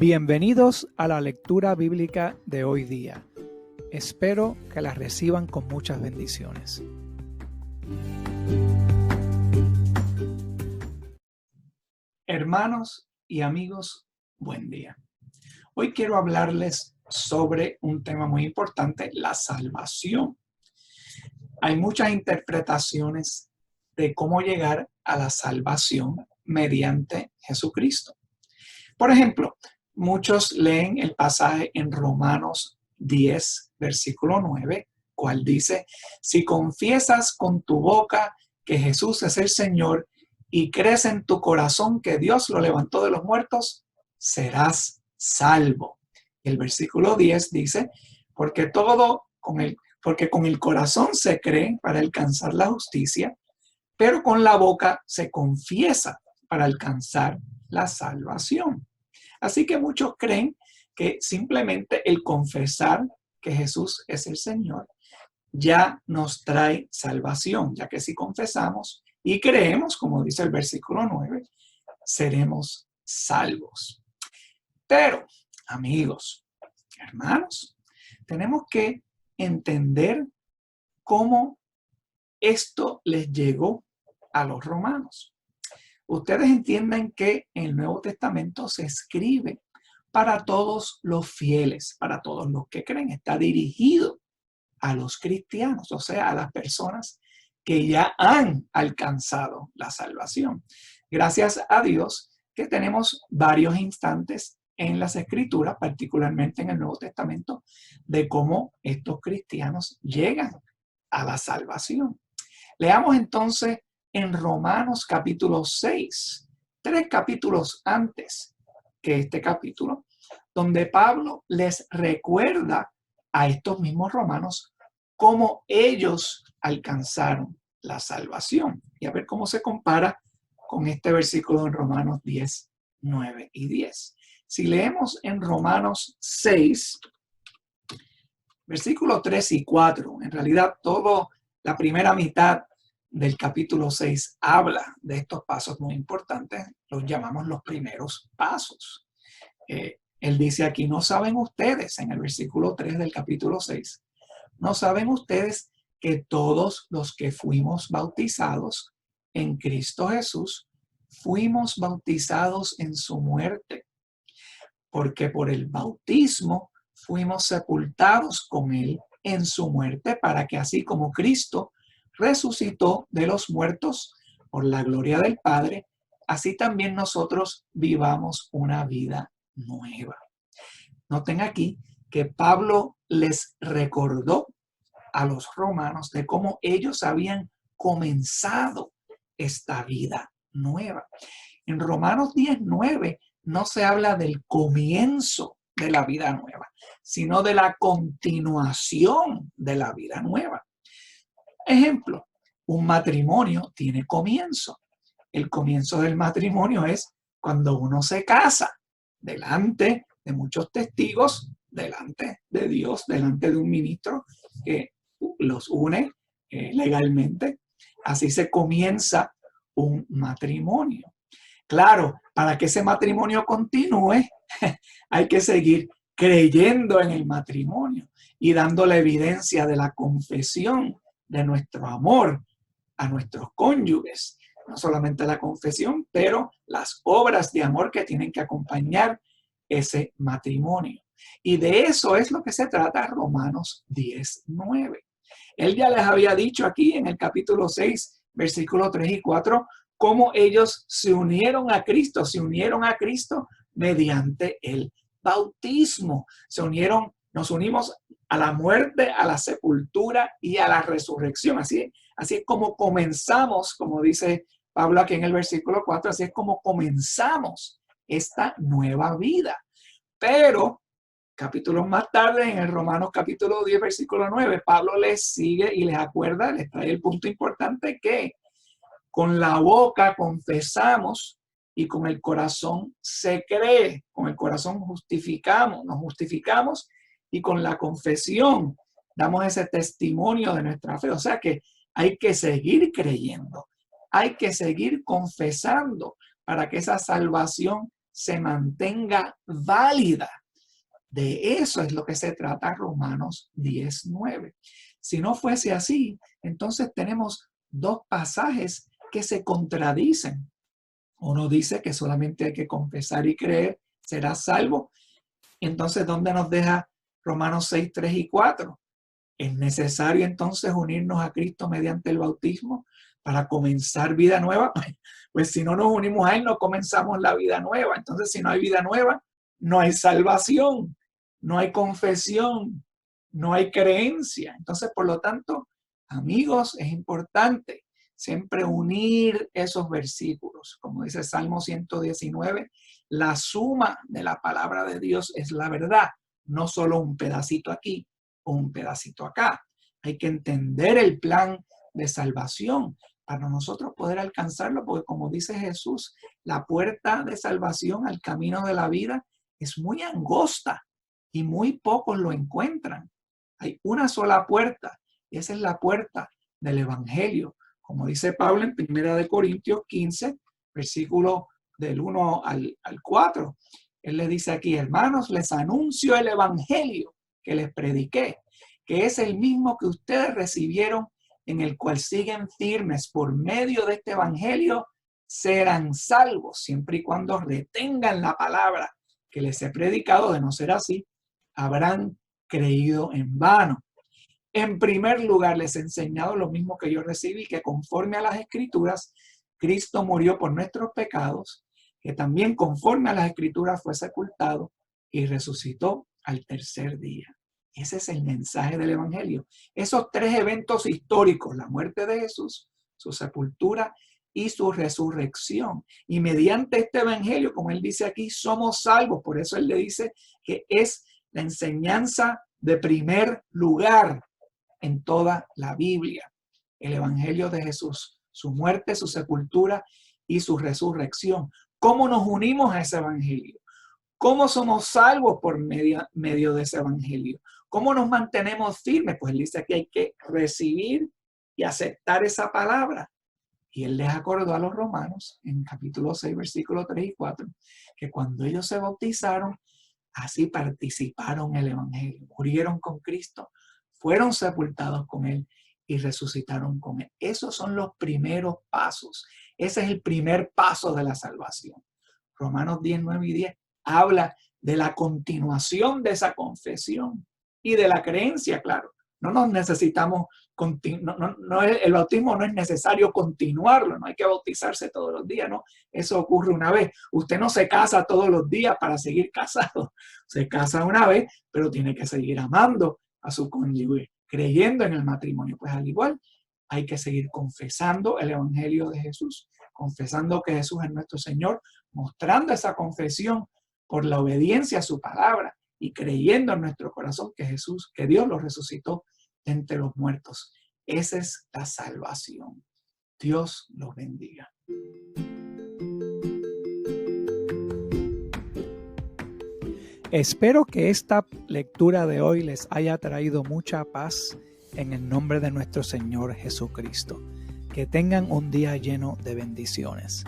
Bienvenidos a la lectura bíblica de hoy día. Espero que la reciban con muchas bendiciones. Hermanos y amigos, buen día. Hoy quiero hablarles sobre un tema muy importante, la salvación. Hay muchas interpretaciones de cómo llegar a la salvación mediante Jesucristo. Por ejemplo, muchos leen el pasaje en Romanos 10, versículo 9, cual dice: si confiesas con tu boca que Jesús es el Señor y crees en tu corazón que Dios lo levantó de los muertos, serás salvo. El versículo 10 dice: porque con el corazón se cree para alcanzar la justicia, pero con la boca se confiesa para alcanzar la salvación. Así que muchos creen que simplemente el confesar que Jesús es el Señor ya nos trae salvación, ya que si confesamos y creemos, como dice el versículo 9, seremos salvos. Pero, amigos, hermanos, tenemos que entender cómo esto les llegó a los romanos. Ustedes entienden que en el Nuevo Testamento se escribe para todos los fieles, para todos los que creen. Está dirigido a los cristianos, o sea, a las personas que ya han alcanzado la salvación. Gracias a Dios que tenemos varios instantes en las Escrituras, particularmente en el Nuevo Testamento, de cómo estos cristianos llegan a la salvación. Leamos entonces en Romanos capítulo 6, 3 capítulos antes que este capítulo, donde Pablo les recuerda a estos mismos romanos cómo ellos alcanzaron la salvación. Y a ver cómo se compara con este versículo en Romanos 10, 9 y 10. Si leemos en Romanos 6, versículos 3 y 4, en realidad toda la primera mitad del capítulo 6 habla de estos pasos muy importantes, los llamamos los primeros pasos. Él dice aquí: no saben ustedes, en el versículo 3 del capítulo 6, no saben ustedes que todos los que fuimos bautizados en Cristo Jesús, fuimos bautizados en su muerte, porque por el bautismo fuimos sepultados con él en su muerte, para que así como Cristo resucitó de los muertos por la gloria del Padre, así también nosotros vivamos una vida nueva. Noten aquí que Pablo les recordó a los romanos de cómo ellos habían comenzado esta vida nueva. En Romanos 10:9 no se habla del comienzo de la vida nueva, sino de la continuación de la vida nueva. Ejemplo, un matrimonio tiene comienzo. El comienzo del matrimonio es cuando uno se casa, delante de muchos testigos, delante de Dios, delante de un ministro que los une legalmente. Así se comienza un matrimonio. Claro, para que ese matrimonio continúe, hay que seguir creyendo en el matrimonio y dando la evidencia de la confesión de nuestro amor a nuestros cónyuges. No solamente la confesión, pero las obras de amor que tienen que acompañar ese matrimonio. Y de eso es lo que se trata Romanos 10:9. Él ya les había dicho aquí en el capítulo 6, versículos 3 y 4, cómo ellos se unieron a Cristo mediante el bautismo. Nos unimos a la muerte, a la sepultura y a la resurrección. Así es como comenzamos, como dice Pablo aquí en el versículo 4, así es como comenzamos esta nueva vida. Pero capítulos más tarde, en el Romanos capítulo 10, versículo 9, Pablo les sigue y les acuerda, les trae el punto importante que con la boca confesamos y con el corazón se cree. Con el corazón nos justificamos y con la confesión damos ese testimonio de nuestra fe. O sea que hay que seguir creyendo, hay que seguir confesando para que esa salvación se mantenga válida. De eso es lo que se trata Romanos 10:9. Si no fuese así, entonces tenemos dos pasajes que se contradicen. Uno dice que solamente hay que confesar y creer, será salvo. Entonces, ¿dónde nos deja Romanos 6:3 y 4? ¿Es necesario entonces unirnos a Cristo mediante el bautismo para comenzar vida nueva? Pues si no nos unimos a Él, no comenzamos la vida nueva. Entonces, si no hay vida nueva, no hay salvación, no hay confesión, no hay creencia. Entonces, por lo tanto, amigos, es importante siempre unir esos versículos. Como dice Salmo 119, la suma de la palabra de Dios es la verdad, no solo un pedacito aquí o un pedacito acá. Hay que entender el plan de salvación para nosotros poder alcanzarlo, porque como dice Jesús, la puerta de salvación al camino de la vida es muy angosta y muy pocos lo encuentran. Hay una sola puerta y esa es la puerta del Evangelio. Como dice Pablo en 1 Corintios 15, versículo del 1 al 4. Él le dice aquí: hermanos, les anuncio el Evangelio que les prediqué, que es el mismo que ustedes recibieron, en el cual siguen firmes. Por medio de este Evangelio serán salvos, siempre y cuando retengan la palabra que les he predicado. De no ser así, habrán creído en vano. En primer lugar, les he enseñado lo mismo que yo recibí, que conforme a las Escrituras, Cristo murió por nuestros pecados, que también conforme a las Escrituras fue sepultado y resucitó al tercer día. Ese es el mensaje del Evangelio. Esos tres eventos históricos: la muerte de Jesús, su sepultura y su resurrección. Y mediante este Evangelio, como él dice aquí, somos salvos. Por eso él le dice que es la enseñanza de primer lugar en toda la Biblia. El Evangelio de Jesús, su muerte, su sepultura y su resurrección. ¿Cómo nos unimos a ese Evangelio? ¿Cómo somos salvos por medio de ese Evangelio? ¿Cómo nos mantenemos firmes? Pues él dice que hay que recibir y aceptar esa palabra. Y él les acordó a los romanos en capítulo 6, versículos 3 y 4, que cuando ellos se bautizaron, así participaron en el Evangelio, murieron con Cristo, fueron sepultados con Él y resucitaron con Él. Esos son los primeros pasos. Ese es el primer paso de la salvación. Romanos 10, 9 y 10 habla de la continuación de esa confesión y de la creencia, claro. No nos necesitamos, el bautismo no es necesario continuarlo, no hay que bautizarse todos los días, no. Eso ocurre una vez. Usted no se casa todos los días para seguir casado. Se casa una vez, pero tiene que seguir amando a su cónyuge, creyendo en el matrimonio. Pues al igual, hay que seguir confesando el Evangelio de Jesús, confesando que Jesús es nuestro Señor, mostrando esa confesión por la obediencia a su palabra y creyendo en nuestro corazón que Dios lo resucitó entre los muertos. Esa es la salvación. Dios los bendiga. Espero que esta lectura de hoy les haya traído mucha paz en el nombre de nuestro Señor Jesucristo. Que tengan un día lleno de bendiciones.